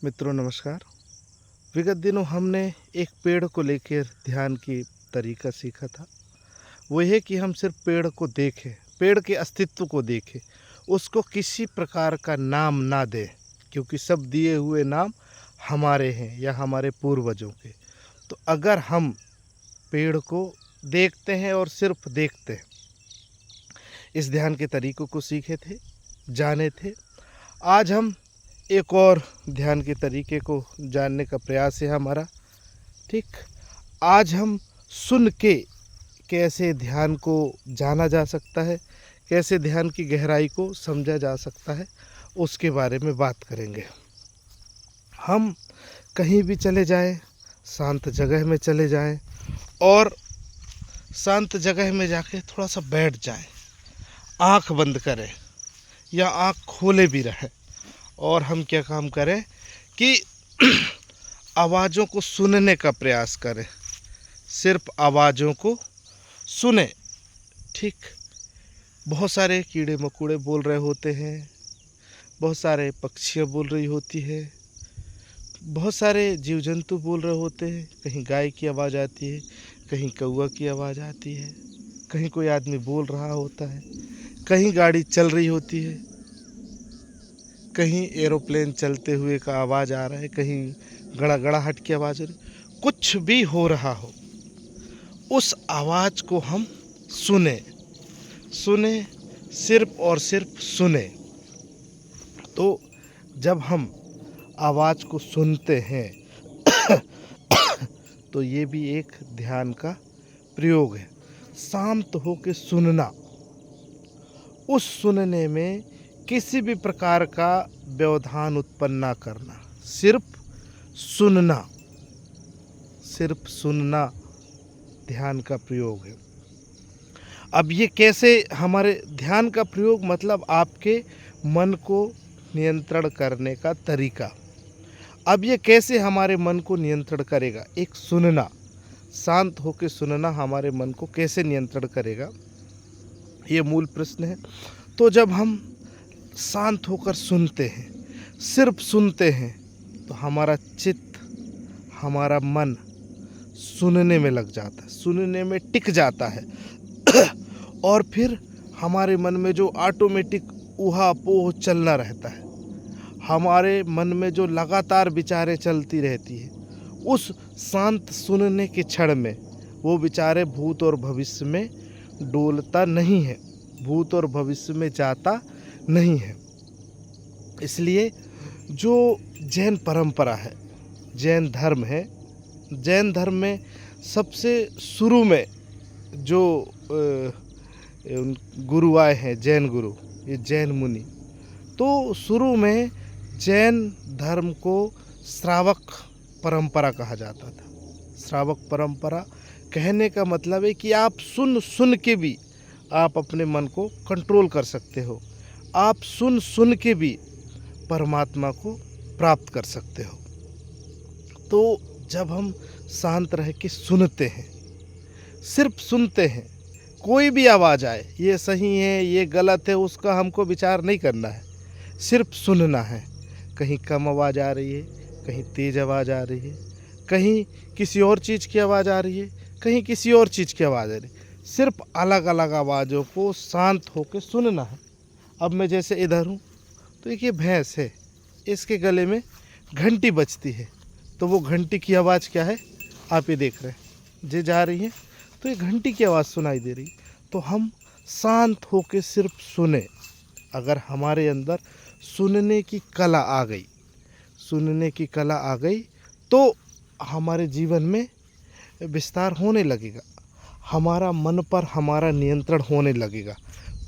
मित्रों नमस्कार। विगत दिनों हमने एक पेड़ को लेकर ध्यान की तरीका सीखा था। वो है कि हम सिर्फ पेड़ को देखें, पेड़ के अस्तित्व को देखें, उसको किसी प्रकार का नाम ना दें, क्योंकि सब दिए हुए नाम हमारे हैं या हमारे पूर्वजों के। तो अगर हम पेड़ को देखते हैं और सिर्फ देखते हैं, इस ध्यान के तरीकों को सीखे थे, जाने थे। आज हम एक और ध्यान के तरीके को जानने का प्रयास है हमारा। ठीक, आज हम सुन के कैसे ध्यान को जाना जा सकता है, कैसे ध्यान की गहराई को समझा जा सकता है, उसके बारे में बात करेंगे। हम कहीं भी चले जाएं, शांत जगह में चले जाएं और शांत जगह में जाके थोड़ा सा बैठ जाएं, आँख बंद करें या आँख खोले भी रहें और हम क्या काम करें कि आवाज़ों को सुनने का प्रयास करें, सिर्फ आवाज़ों को सुने। ठीक, बहुत सारे कीड़े मकोड़े बोल रहे होते हैं, बहुत सारे पक्षियाँ बोल रही होती है, बहुत सारे जीव जंतु बोल रहे होते हैं। कहीं गाय की आवाज़ आती है, कहीं कौवा की आवाज़ आती है, कहीं कोई आदमी बोल रहा होता है, कहीं गाड़ी चल रही होती है, कहीं एरोप्लेन चलते हुए का आवाज़ आ रहा है, कहीं गड़ागड़ाहट की आवाज़ हो रही। कुछ भी हो रहा हो, उस आवाज़ को हम सुने, सिर्फ और सिर्फ सुने। तो जब हम आवाज़ को सुनते हैं तो ये भी एक ध्यान का प्रयोग है। शांत होकर सुनना, उस सुनने में किसी भी प्रकार का व्यवधान उत्पन्न ना करना, सिर्फ सुनना ध्यान का प्रयोग है। अब ये कैसे हमारे ध्यान का प्रयोग, मतलब आपके मन को नियंत्रण करने का तरीका। अब ये कैसे हमारे मन को नियंत्रण करेगा? एक सुनना, शांत होकर सुनना हमारे मन को कैसे नियंत्रण करेगा, ये मूल प्रश्न है। तो जब हम शांत होकर सुनते हैं, सिर्फ सुनते हैं, तो हमारा चित्त, हमारा मन सुनने में लग जाता है, सुनने में टिक जाता है और फिर हमारे मन में जो ऑटोमेटिक ऊहा-पोह चलना रहता है, हमारे मन में जो लगातार विचारें चलती रहती है, उस शांत सुनने के क्षण में वो विचारें भूत और भविष्य में डोलता नहीं है, भूत और भविष्य में जाता नहीं है। इसलिए जो जैन परंपरा है, जैन धर्म है, जैन धर्म में सबसे शुरू में जो गुरु आए हैं, जैन गुरु, ये जैन मुनि, तो शुरू में जैन धर्म को श्रावक परंपरा कहा जाता था। श्रावक परंपरा कहने का मतलब है कि आप सुन के भी आप अपने मन को कंट्रोल कर सकते हो, आप सुन के भी परमात्मा को प्राप्त कर सकते हो। तो जब हम शांत रह के सुनते हैं, सिर्फ सुनते हैं, कोई भी आवाज़ आए, ये सही है ये गलत है, उसका हमको विचार नहीं करना है, सिर्फ सुनना है। कहीं कम आवाज़ आ रही है, कहीं तेज़ आवाज़ आ रही है, कहीं किसी और चीज़ की आवाज़ आ रही है, कहीं किसी और चीज़ की आवाज़ आ रही है, सिर्फ अलग अलग आवाज़ों को शांत होकर सुनना है। अब मैं जैसे इधर हूँ, तो एक ये भैंस है, इसके गले में घंटी बजती है, तो वो घंटी की आवाज़ क्या है, आप ये देख रहे हैं, जे जा रही है, तो ये घंटी की आवाज़ सुनाई दे रही। तो हम शांत होकर सिर्फ सुने। अगर हमारे अंदर सुनने की कला आ गई, तो हमारे जीवन में विस्तार होने लगेगा, हमारा मन पर हमारा नियंत्रण होने लगेगा।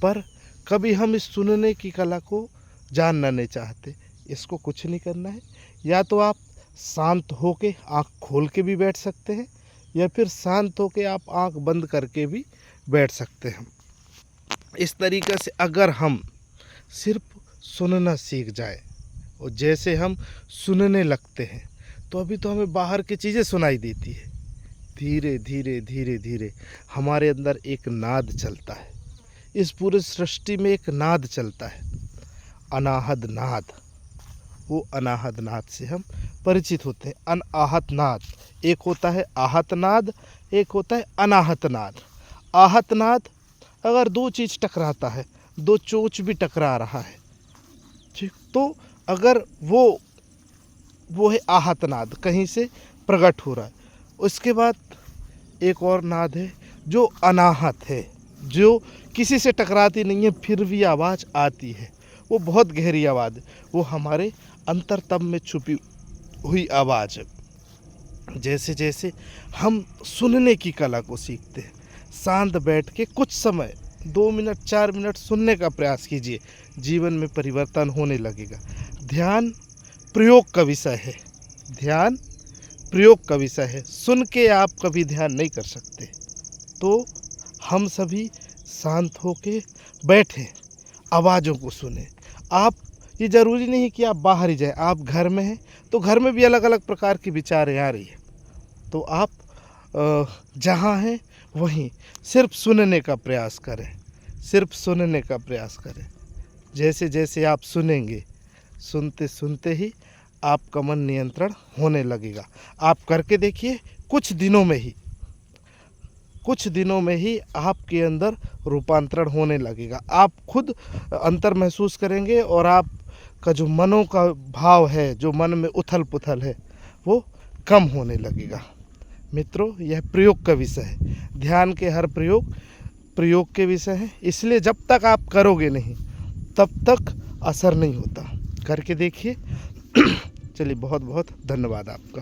पर कभी हम इस सुनने की कला को जानना नहीं चाहते। इसको कुछ नहीं करना है, या तो आप शांत होके आँख खोल के भी बैठ सकते हैं, या फिर शांत होके आप आँख बंद करके भी बैठ सकते हैं। इस तरीक़े से अगर हम सिर्फ सुनना सीख जाए, और जैसे हम सुनने लगते हैं, तो अभी तो हमें बाहर की चीज़ें सुनाई देती है, धीरे धीरे हमारे अंदर एक नाद चलता है। इस पूरे सृष्टि में एक नाद चलता है, अनाहद नाद, वो अनाहत नाद से हम परिचित होते हैं। अनाहत नाद, एक होता है आहत नाद, एक होता है अनाहत नाद। आहत नाद अगर दो चीज़ टकराता है, दो चोंच भी टकरा रहा है, ठीक, तो अगर वो है आहत नाद, कहीं से प्रकट हो रहा है। उसके बाद एक और नाद है जो अनाहत है, जो किसी से टकराती नहीं है फिर भी आवाज़ आती है। वो बहुत गहरी आवाज़ है, वो हमारे अंतरतम में छुपी हुई आवाज़ है। जैसे जैसे हम सुनने की कला को सीखते हैं, शांत बैठ के कुछ समय 2 मिनट 4 मिनट सुनने का प्रयास कीजिए, जीवन में परिवर्तन होने लगेगा। ध्यान प्रयोग का विषय है, ध्यान प्रयोग का विषय है। सुन के आप कभी ध्यान नहीं कर सकते। तो हम सभी शांत होके बैठें, आवाज़ों को सुने। आप, ये ज़रूरी नहीं कि आप बाहर ही जाएं, आप घर में हैं तो घर में भी अलग अलग प्रकार की विचारें आ रही है, तो आप जहाँ हैं वहीं सिर्फ सुनने का प्रयास करें, सिर्फ सुनने का प्रयास करें। जैसे जैसे आप सुनेंगे, सुनते सुनते ही आपका मन नियंत्रण होने लगेगा। आप करके देखिए, कुछ दिनों में ही आपके अंदर रूपांतरण होने लगेगा। आप खुद अंतर महसूस करेंगे और आपका जो मनों का भाव है, जो मन में उथल पुथल है, वो कम होने लगेगा। मित्रों, यह प्रयोग का विषय है। ध्यान के हर प्रयोग के विषय है, इसलिए जब तक आप करोगे नहीं तब तक असर नहीं होता। करके देखिए। चलिए, बहुत बहुत धन्यवाद आपका।